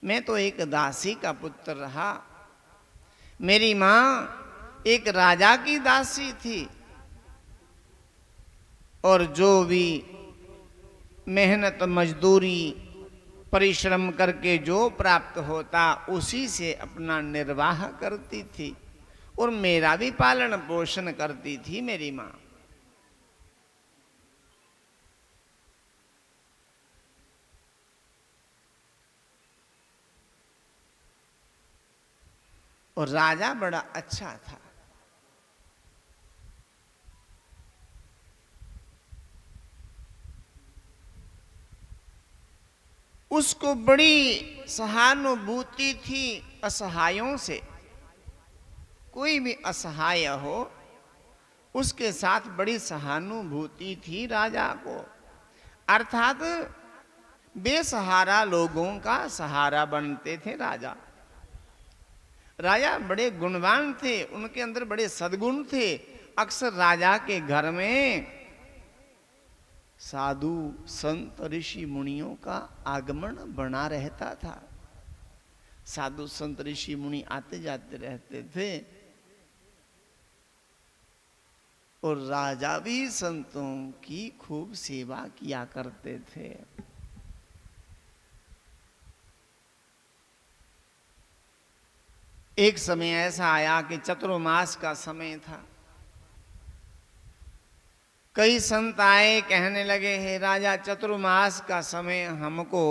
मैं तो एक दासी का पुत्र रहा। मेरी माँ एक राजा की दासी थी और जो भी मेहनत मजदूरी परिश्रम करके जो प्राप्त होता उसी से अपना निर्वाह करती थी और मेरा भी पालन पोषण करती थी मेरी माँ। और राजा बड़ा अच्छा था। उसको बड़ी सहानुभूति थी असहायों से। कोई भी असहाय हो उसके साथ बड़ी सहानुभूति थी राजा को। अर्थात बेसहारा लोगों का सहारा बनते थे राजा। राजा बड़े गुणवान थे, उनके अंदर बड़े सद्गुण थे। अक्सर राजा के घर में साधु संत ऋषि मुनियों का आगमन बना रहता था। साधु संत ऋषि मुनि आते जाते रहते थे और राजा भी संतों की खूब सेवा किया करते थे। एक समय ऐसा आया कि चतुर्मास का समय था। कई संत आए, कहने लगे, हे राजा, चतुर्मास का समय हमको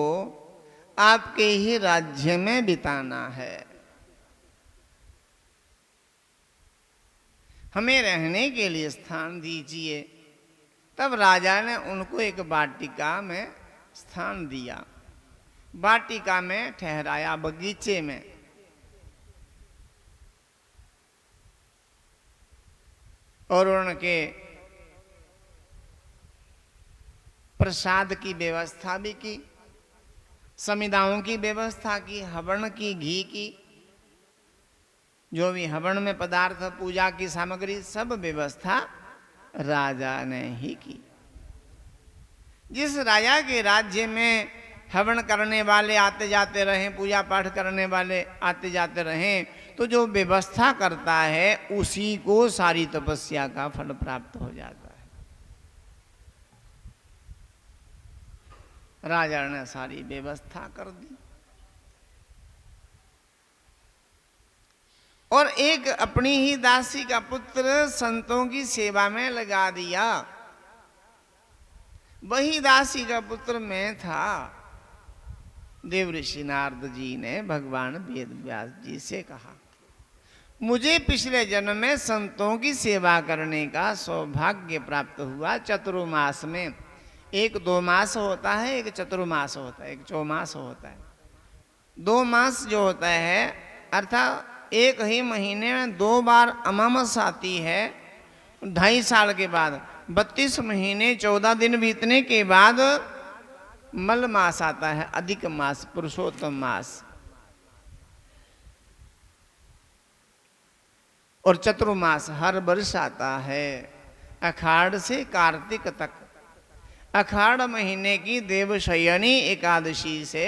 आपके ही राज्य में बिताना है, हमें रहने के लिए स्थान दीजिए। तब राजा ने उनको एक वाटिका में स्थान दिया, वाटिका में ठहराया, बगीचे में। और उनके प्रसाद की व्यवस्था भी की, समिदाओं की व्यवस्था की, हवन की, घी की, जो भी हवन में पदार्थ, पूजा की सामग्री, सब व्यवस्था राजा ने ही की। जिस राजा के राज्य में हवन करने वाले आते जाते रहें, पूजा पाठ करने वाले आते जाते रहें, तो जो व्यवस्था करता है उसी को सारी तपस्या का फल प्राप्त हो जाता है। राजा ने सारी व्यवस्था कर दी और एक अपनी ही दासी का पुत्र संतों की सेवा में लगा दिया। वही दासी का पुत्र मैं था। देवऋषि नारद जी ने भगवान वेद व्यास जी से कहा, मुझे पिछले जन्म में संतों की सेवा करने का सौभाग्य प्राप्त हुआ। चतुर्मास में एक 2 मास होता है, एक चतुर्मास होता है, एक चौमास होता है। 2 मास जो होता है अर्थात एक ही महीने में 2 बार अमावस आती है। 2.5 साल के बाद 32 महीने 14 दिन बीतने के बाद मल मास आता है, अधिक मास, पुरुषोत्तम मास। और चतुर्मास हर वर्ष आता है, अखाड़ से कार्तिक तक। अखाड़ महीने की देवशयनी एकादशी से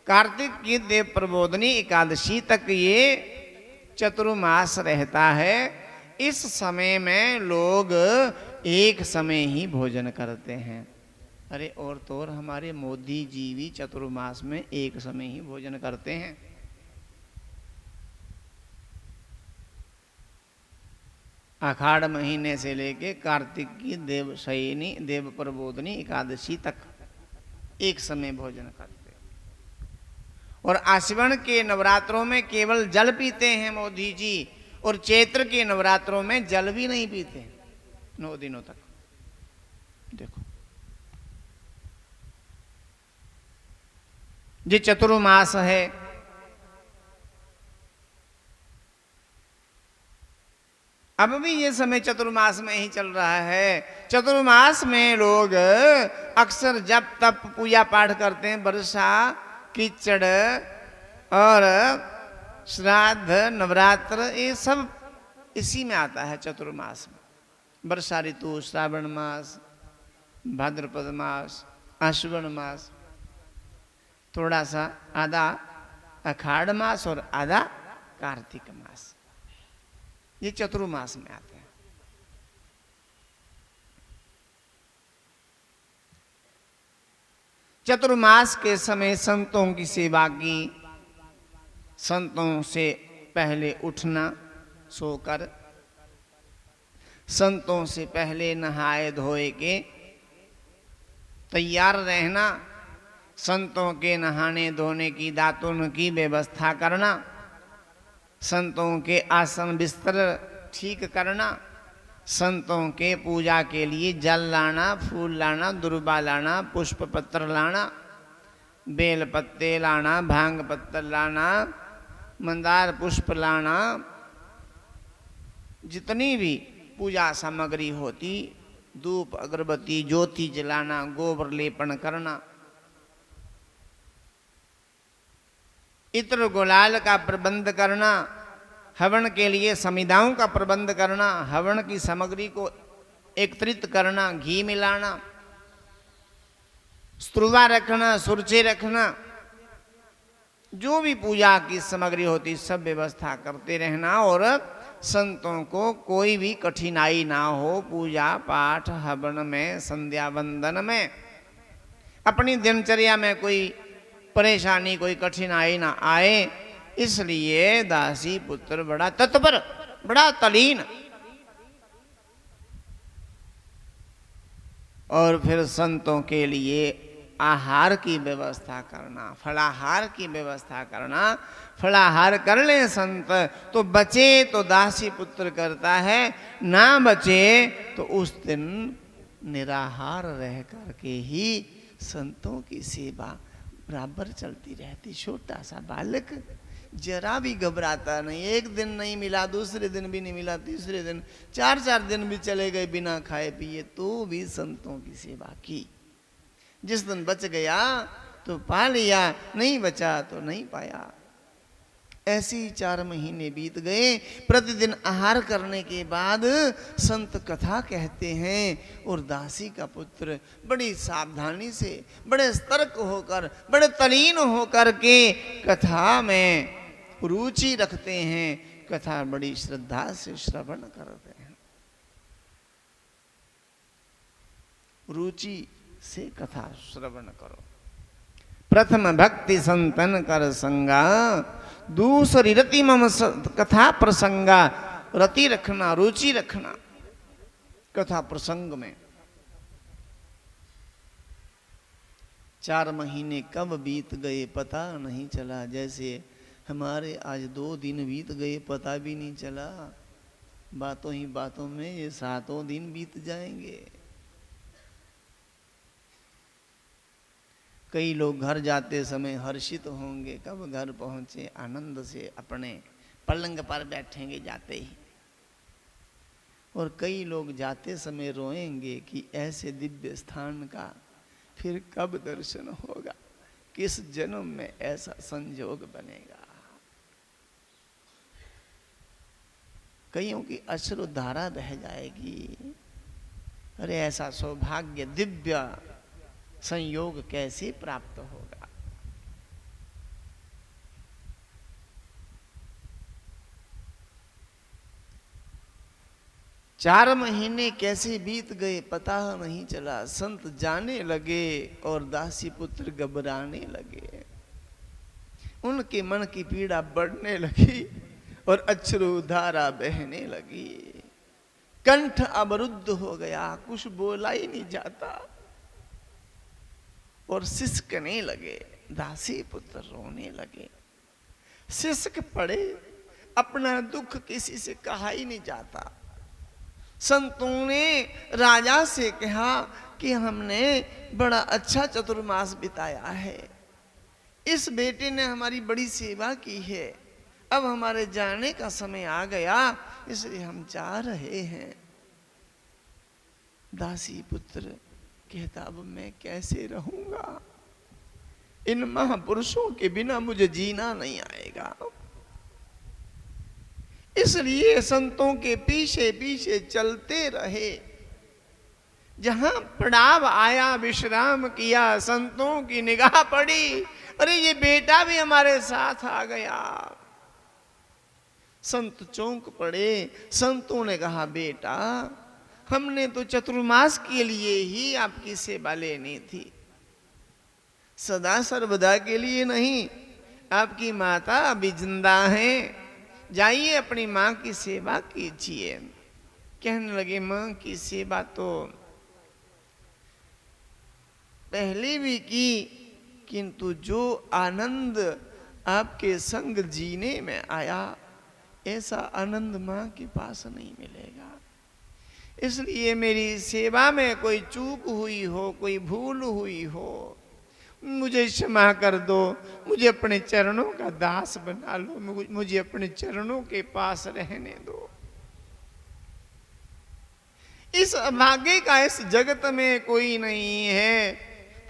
कार्तिक की देव प्रबोधनी एकादशी तक ये चतुर्मास रहता है। इस समय में लोग एक समय ही भोजन करते हैं। अरे और तो और हमारे मोदी जी भी चतुर्मास में एक समय ही भोजन करते हैं। आषाढ़ महीने से लेके कार्तिक की देवशयनी देव प्रबोधनी एकादशी तक एक समय भोजन करते हैं। और आश्विन के नवरात्रों में केवल जल पीते हैं मोदी जी, और चैत्र के नवरात्रों में जल भी नहीं पीते 9 दिनों तक। देखो, ये चतुर्मास है। अब भी ये समय चतुर्मास में ही चल रहा है। चतुर्मास में लोग अक्सर जप तप पूजा पाठ करते हैं। वर्षा, कीचड़ और श्राद्ध, नवरात्र, ये सब इसी में आता है चतुर्मास में। वर्षा ऋतु, श्रावण मास, भाद्रपद मास, आश्विन मास, थोड़ा सा, आधा आषाढ़ मास और आधा कार्तिक मास, ये चतुर्मास में आते हैं। चतुर्मास के समय संतों की सेवा की, संतों से पहले उठना सोकर, संतों से पहले नहाए धोए के तैयार रहना, संतों के नहाने धोने की दातुन की व्यवस्था करना, संतों के आसन बिस्तर ठीक करना, संतों के पूजा के लिए जल लाना, फूल लाना, दुर्बा लाना, पुष्प पत्र लाना, बेल पत्ते लाना, भांग पत्तर लाना, मंदार पुष्प लाना, जितनी भी पूजा सामग्री होती, धूप अगरबत्ती ज्योति जलाना, गोबर लेपन करना, इत्र गुलाल का प्रबंध करना, हवन के लिए समिधाओं का प्रबंध करना, हवन की सामग्री को एकत्रित करना, घी मिलाना, स्त्रुवा रखना, सुरचे रखना, जो भी पूजा की सामग्री होती सब व्यवस्था करते रहना, और संतों को कोई भी कठिनाई ना हो पूजा पाठ हवन में, संध्या वंदन में, अपनी दिनचर्या में कोई परेशानी कोई कठिनाई ना आए, इसलिए दासी पुत्र बड़ा तत्पर, बड़ा तलीन। और फिर संतों के लिए आहार की व्यवस्था करना, फलाहार की व्यवस्था करना, फलाहार कर ले संत तो बचे तो दासी पुत्र करता है, ना बचे तो उस दिन निराहार रह करके ही संतों की सेवा बराबर चलती रहती। छोटा सा बालक जरा भी घबराता नहीं, एक दिन नहीं मिला, दूसरे दिन भी नहीं मिला, तीसरे दिन, 4-4 दिन भी चले गए बिना खाए पिए, तो भी संतों की सेवा की। जिस दिन बच गया तो पा लिया, नहीं बचा तो नहीं पाया। ऐसे ही 4 महीने बीत गए। प्रतिदिन आहार करने के बाद संत कथा कहते हैं, और दासी का पुत्र बड़ी सावधानी से, बड़े सतर्क होकर, बड़े तलीन होकर के कथा में रुचि रखते हैं, कथा बड़ी श्रद्धा से श्रवण करते हैं। रुचि से कथा श्रवण करो। प्रथम भक्ति संतन कर संगा, दूसरी रति मम कथा प्रसंगा। रति रखना, रुचि रखना कथा प्रसंग में। 4 महीने कब बीत गए पता नहीं चला, जैसे हमारे आज 2 दिन बीत गए पता भी नहीं चला। बातों ही बातों में ये 7 दिन बीत जाएंगे। कई लोग घर जाते समय हर्षित होंगे, कब घर पहुंचे, आनंद से अपने पलंग पर बैठेंगे जाते ही। और कई लोग जाते समय रोएंगे कि ऐसे दिव्य स्थान का फिर कब दर्शन होगा, किस जन्म में ऐसा संयोग बनेगा। कईयों की अश्रुधारा बह जाएगी, अरे ऐसा सौभाग्य दिव्य संयोग कैसे प्राप्त होगा। चार महीने कैसे बीत गए पता नहीं चला। संत जाने लगे और दासी पुत्र घबराने लगे। उनके मन की पीड़ा बढ़ने लगी और अश्रुधारा बहने लगी। कंठ अवरुद्ध हो गया, कुछ बोला ही नहीं जाता और सिसकने लगे। दासी पुत्र रोने लगे, सिसक पड़े। अपना दुख किसी से कहा ही नहीं जाता। संतों ने राजा से कहा कि हमने बड़ा अच्छा चतुर्मास बिताया है, इस बेटे ने हमारी बड़ी सेवा की है, अब हमारे जाने का समय आ गया, इसलिए हम जा रहे हैं। दासी पुत्र कहता अब मैं कैसे रहूंगा, इन महापुरुषों के बिना मुझे जीना नहीं आएगा। इसलिए संतों के पीछे पीछे चलते रहे। जहां पड़ाव आया विश्राम किया, संतों की निगाह पड़ी अरे ये बेटा भी हमारे साथ आ गया। संत चौंक पड़े। संतों ने कहा, बेटा हमने तो चतुर्मास के लिए ही आपकी सेवा लेनी थी, सदा सर्वदा के लिए नहीं। आपकी माता अभी जिंदा हैं, जाइए अपनी माँ की सेवा कीजिए। कहने लगे, माँ की सेवा तो पहले भी की, किंतु जो आनंद आपके संग जीने में आया, ऐसा आनंद माँ के पास नहीं मिलेगा। इसलिए मेरी सेवा में कोई चूक हुई हो, कोई भूल हुई हो, मुझे क्षमा कर दो। मुझे अपने चरणों का दास बना लो, मुझे अपने चरणों के पास रहने दो। इस अभागे का इस जगत में कोई नहीं है।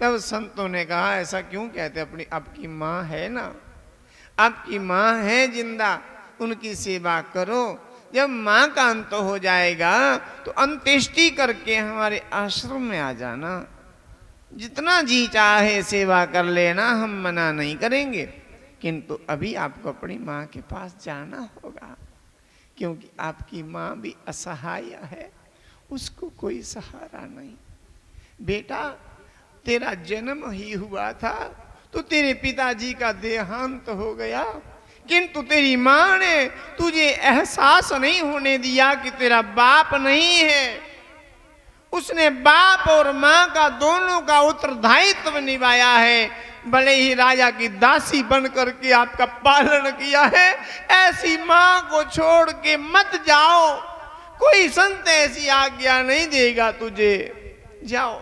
तब संतों ने कहा, ऐसा क्यों कहते? अपनी आपकी माँ है ना, आपकी माँ है जिंदा, उनकी सेवा करो। जब माँ का अंत हो जाएगा तो अंत्येष्टि करके हमारे आश्रम में आ जाना, जितना जी चाहे सेवा कर लेना, हम मना नहीं करेंगे। किंतु अभी आपको अपनी माँ के पास जाना होगा, क्योंकि आपकी माँ भी असहाय है, उसको कोई सहारा नहीं। बेटा तेरा जन्म ही हुआ था तो तेरे पिताजी का देहांत हो गया, किंतु तेरी माँ ने तुझे एहसास नहीं होने दिया कि तेरा बाप नहीं है। उसने बाप और माँ का दोनों का उत्तरदायित्व निभाया है। भले ही राजा की दासी बन करके आपका पालन किया है। ऐसी माँ को छोड़ के मत जाओ, कोई संत ऐसी आज्ञा नहीं देगा तुझे, जाओ।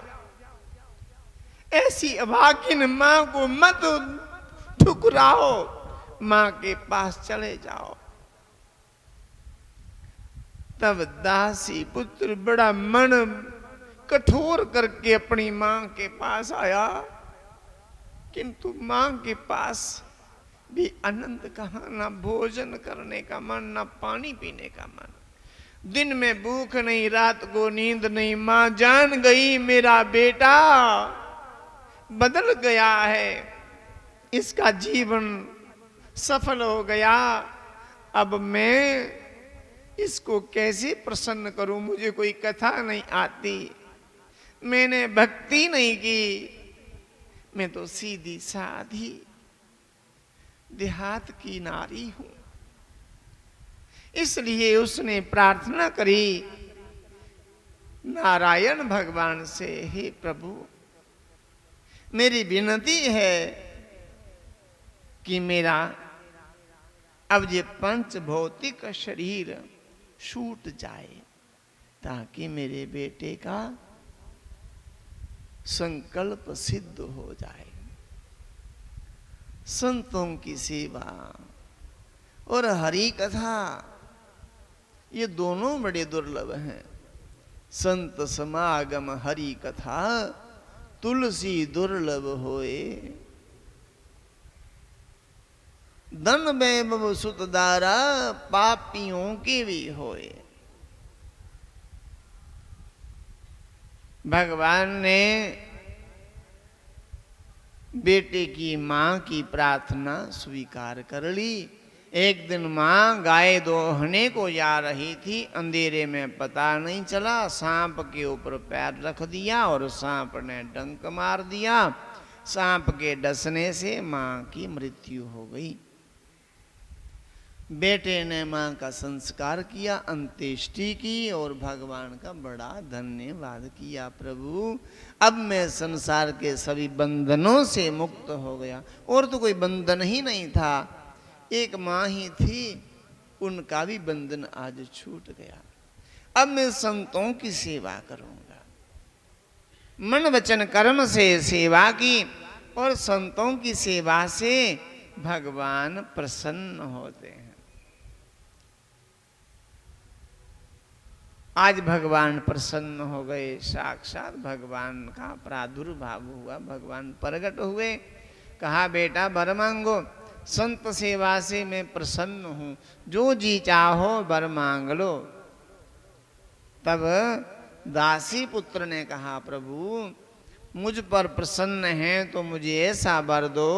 ऐसी अभागिन माँ को मत ठुकराओ, माँ के पास चले जाओ। तब दासी पुत्र बड़ा मन कठोर करके अपनी माँ के पास आया, किंतु माँ के पास भी आनंद कहाँ, ना भोजन करने का मन, ना पानी पीने का मन। दिन में भूख नहीं, रात को नींद नहीं। माँ जान गई मेरा बेटा बदल गया है, इसका जीवन सफल हो गया। अब मैं इसको कैसे प्रसन्न करूं? मुझे कोई कथा नहीं आती, मैंने भक्ति नहीं की, मैं तो सीधी साधी देहात की नारी हूं। इसलिए उसने प्रार्थना करी नारायण भगवान से, हे प्रभु मेरी विनती है कि मेरा अब ये पंच भौतिक शरीर छूट जाए, ताकि मेरे बेटे का संकल्प सिद्ध हो जाए। संतों की सेवा और हरि कथा, ये दोनों बड़े दुर्लभ हैं। संत समागम हरि कथा, तुलसी दुर्लभ होए। धन वैभव सुत दारा, पापियों के भी होए। भगवान ने बेटे की मां की प्रार्थना स्वीकार कर ली। एक दिन मां गाय दोहने को जा रही थी, अंधेरे में पता नहीं चला, सांप के ऊपर पैर रख दिया और सांप ने डंक मार दिया। सांप के डसने से मां की मृत्यु हो गई। बेटे ने मां का संस्कार किया, अंत्येष्टि की और भगवान का बड़ा धन्यवाद किया। प्रभु अब मैं संसार के सभी बंधनों से मुक्त हो गया। और तो कोई बंधन ही नहीं था, एक माँ ही थी, उनका भी बंधन आज छूट गया। अब मैं संतों की सेवा करूंगा। मन वचन कर्म से सेवा की और संतों की सेवा से भगवान प्रसन्न होते हैं। आज भगवान प्रसन्न हो गए, साक्षात भगवान का प्रादुर्भाव हुआ, भगवान प्रकट हुए। कहा बेटा वर मांगो, संत सेवा से मैं प्रसन्न हूं, जो जी चाहो वर मांग लो। तब दासी पुत्र ने कहा प्रभु मुझ पर प्रसन्न है तो मुझे ऐसा वर दो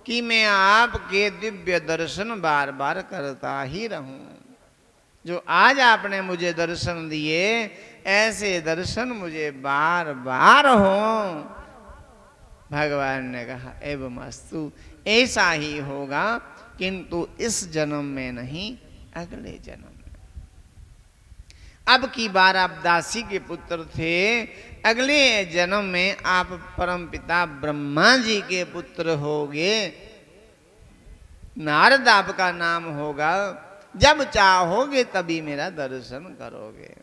कि मैं आपके दिव्य दर्शन बार बार करता ही रहूं। जो आज आपने मुझे दर्शन दिए, ऐसे दर्शन मुझे बार बार हो। भगवान ने कहा एवं अस्तु, ऐसा ही होगा, किंतु इस जन्म में नहीं, अगले जन्म में। अब की बार आप दासी के पुत्र थे, अगले जन्म में आप परमपिता ब्रह्मा जी के पुत्र होगे। नारद आपका नाम होगा, जब चाहोगे तभी मेरा दर्शन करोगे।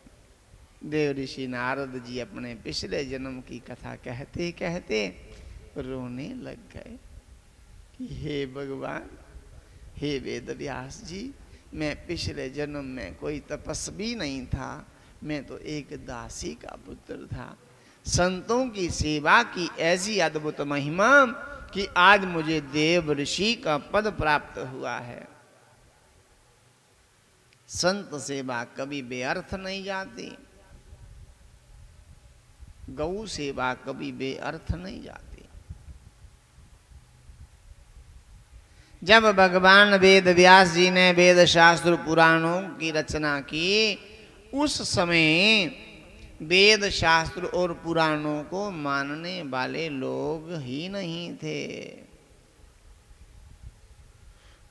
देव ऋषि नारद जी अपने पिछले जन्म की कथा कहते कहते रोने लग गए कि हे भगवान, हे वेद व्यास जी, मैं पिछले जन्म में कोई तपस्वी नहीं था, मैं तो एक दासी का पुत्र था। संतों की सेवा की ऐसी अद्भुत महिमा कि आज मुझे देव ऋषि का पद प्राप्त हुआ है। संत सेवा कभी बेअर्थ नहीं जाती, गौ सेवा कभी बेअर्थ नहीं जाती। जब भगवान वेद व्यास जी ने वेद शास्त्र पुराणों की रचना की, उस समय वेद शास्त्र और पुराणों को मानने वाले लोग ही नहीं थे।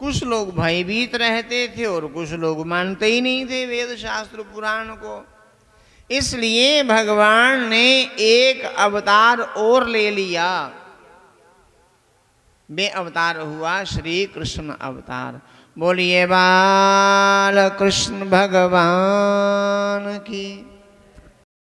कुछ लोग भयभीत रहते थे और कुछ लोग मानते ही नहीं थे वेद शास्त्र पुराण को। इसलिए भगवान ने एक अवतार और ले लिया। वे अवतार हुआ श्री कृष्ण अवतार। बोलिए बाल कृष्ण भगवान की।